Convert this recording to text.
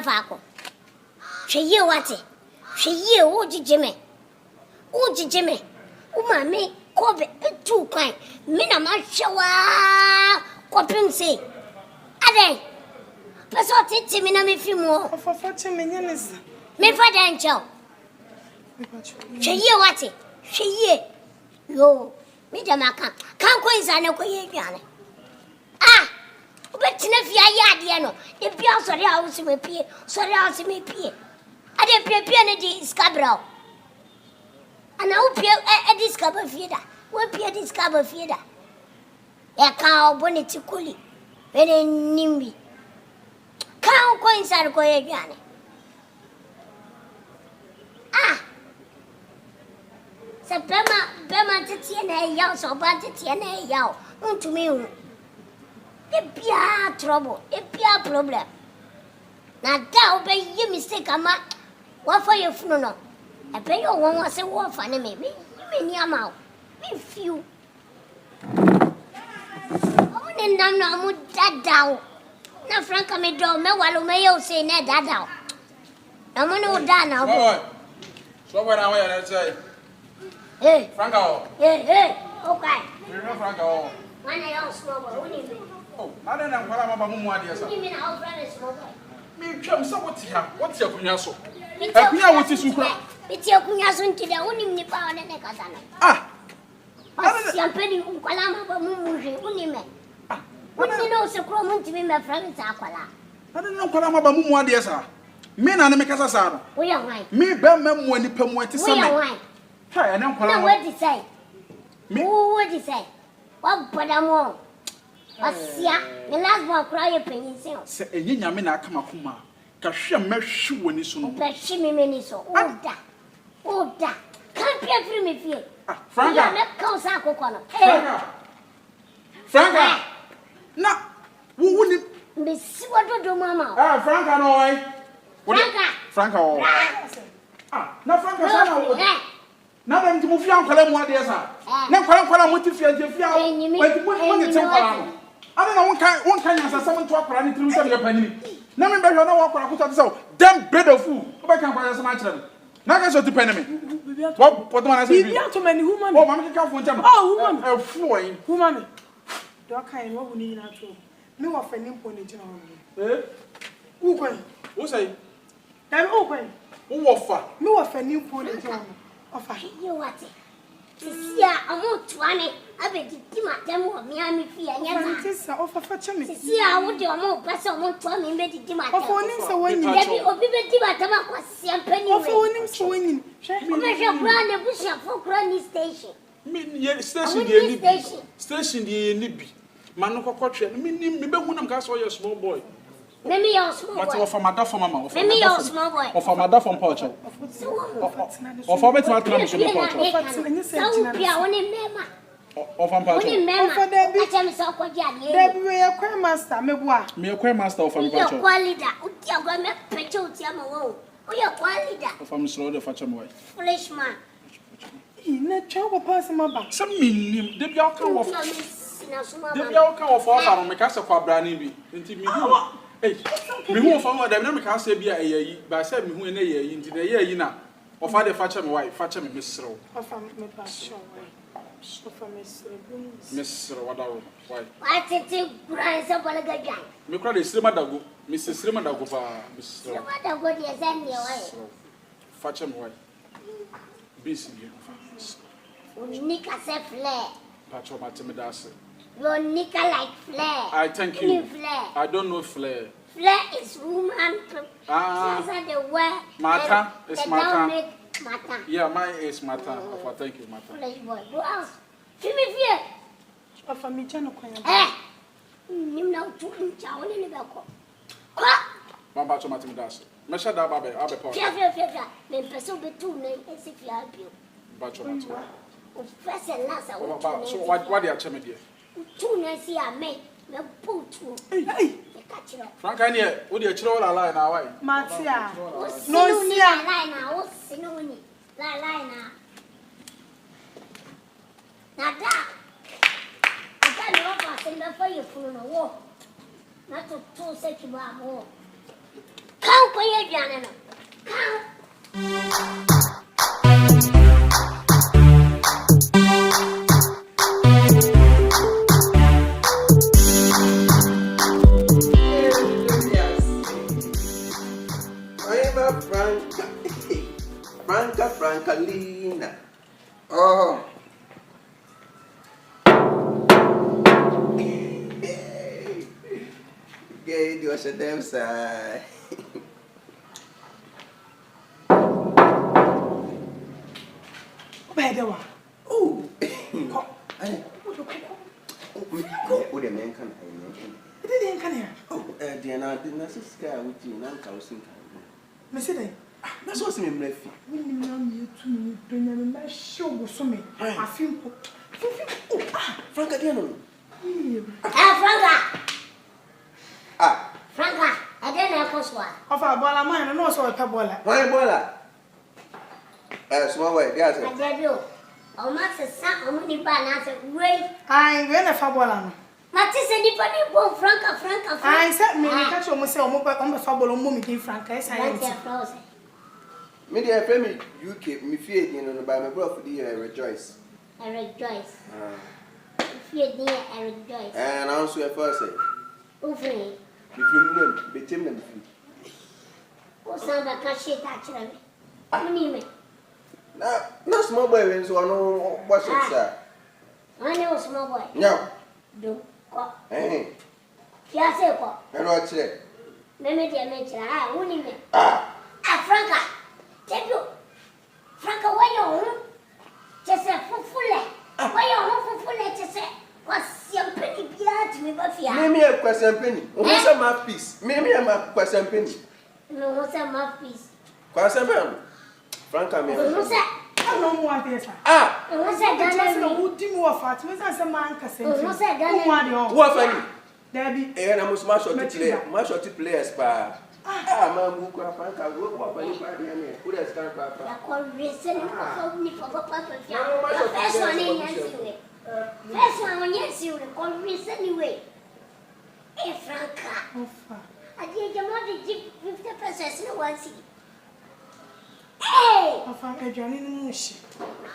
Fako. She ye what? She ye Jimmy. Jimmy. Umame, Kobe, 2 kind. Mina Mashawa, Copim say. Ade. Pasot it, Mina me few more. For 40 minutes. Me father and chow. She ye what? She ye. Yo, Midamaka. Can't go inside no Koyana. Ah! But if you are yadiano, if you are sorry, I was me pay, sorry, I was me pay. I didn't prepare the scabro. And I will pay a discover feeder. We'll pay a discover feeder. A cow bonnet to coolie. Very nimby. Cow coins are going again. Ah! September, Bema Titiana, yow, so bad Titiana, yow, to me. It be a trouble, it be a problem. Now, that will be your mistake, Ama. What for your funeral? I pay your one was a war for me. You mean your mouth? Me few. Oh, then I'm not that down. Now, Franka me draw me while you say, Ned, that down. I'm no done now. So, what I say? Hey, Franka. Hey, okay. You know, Franka. When I also know, oh, I don't know what I'm about. You mean our brother is mobile? Me come so what's here? What's your kunyaso? It's your kunyaso to the only nipa and the Katana. Ah, I am penny Ukalama Bamuji, Unime. What do you know, so common to me, my friend Aquala? I don't know Kalama Bamu, dear sir. Men are the Mikasa. We are right. Me, Bam, when the Pemoet is right. I don't know what to say. What do you say? What put them on? Asia, the last one cry a penny sales. Say a yamina come up, Kuma. Cashia mesh when it's soon. But she may so. Oh, that. Can't be a free me feel. Franka, let go Sako corner. Franka. No, who wouldn't be see what to do, Mamma? Franka, no, Franka. Ah, no, Franka. Now I'm to move young Column, dear sir. Now, Column, what if you are I don't know one kind of someone talk for any through your penny. Now, remember, you know what I put up so damn bed of food. I can't buy as much of them. Now, I got to penny me. What do I say? You have too many women. Oh, Mamma, come from Jam. Oh, woman, a fool, woman. Don't kind what we need at all. No offending point in eh? Who can? Who say? I'm open. Who offer? No offending point in offer. You what? Yeah, I'm not 20. I bet you might tell me I'm here. Yes, I offer for me. See, I would do a more person won't tell me, maybe you might offer winning so when you have a penny of winning so winning. Measure brand a bush for Granny Station. Station, the Nibby. Manoko Cochran, me, when I'm gas or your small boy. Maybe you're small. What of my dad for mama? Maybe you're small boy. Of my dad from Portugal. Of my dad from Portugal. Of my master, me master of my of I'm slow the fashion way. Foolish man. na chawo pass maba Some minim de bia ka wo de bia ka wo fo fa me ka se kwa bra ni bi nti mi hu me hu fo mo da me ka se bia eyayi ba se me hu na eyayi nti na eyayi na o fa de fa che me wai fa che me mesrew ofa me pa show wai ofa mesrew wadawo wai Atete kura se bala gaja me kura de sirema dago me sirema dago pa mesrew sirema dago de se ne wai fa che me wai bisi bi Nika se flare. Pacho Matimidasi. Your Nika like flare. I thank you. Flare. I don't know flare. Flare is woman. The word. Mata is Mata. Mata. Yeah, mine is Mata. Thank you, Mata. Flare boy. Who else? Give me fear. Ofa mi chano kwanya. Nim na tu nchawo ni be ko. Kwa. Mama Pacho Matimidasi. Mesha da babe, abe po. Fear. Me person be tu na esi fear bio. Pacho Matimidasi. First and last, I want to. So what they are telling me? Two nights here, me put two. Hey, catch it up. Franka here, what do you throw a line now? Why? Matia. No, see a line now. What's the no line now? Now that I can't walk out and before you pull on a wall. Not to two such a war. Count for your piano. Count. Franka Lina. Oh. Gay, do a damn side. Bedawa. Oh. What a man can I didn't come here. Oh, Diana, didn't I scare with you? Nanka was in Missy. That's what's in my feet. When you to bring a show so me. I feel Franka Diano. Franka. Ah, Franka, I didn't have one. Of our bola mine and also a pabola. why bola? Small way, yes. I tell you, oh, Master Sam, how many bananas? Wait, I went a fabola. Matis and Nippon go Franka. I said, me catch almost a mobile on the fable moment in Franca. I frozen. Maybe I pay me UK, me fear, you know, by my brother, dear, rejoice. I rejoice. Fear dear, I rejoice. And also a person. Over If you know, be tim them free. what's on the cashier actually? How many? No small boy, so I know what's it, sir. I know small boy. No, Do what? eh, Fiase what? and what's it? Meme dear mention, I only me. Ah, Franka, tell you, Franka, where you home? Just a full. Where you home for full? Just say, what's your penny beer to me, Buffia? maybe a question penny. What's a mouthpiece? Maybe I'm a question penny. No, what's a mouthpiece? Question penny. Franka, me. What's that? I don't know what this. Ah, What's that done? Who did more fat? What's a man? What's that done? what funny? Debbie, And I must mash your players, pa. Ah, Mamma, Franka, what funny party? Who has done, Papa? I call reason for Papa. First one in yes, first one, yes, you call reason anyway. Hey, Franka. I did your mother give 50% no one see. Hey! I found a Johnny Mush.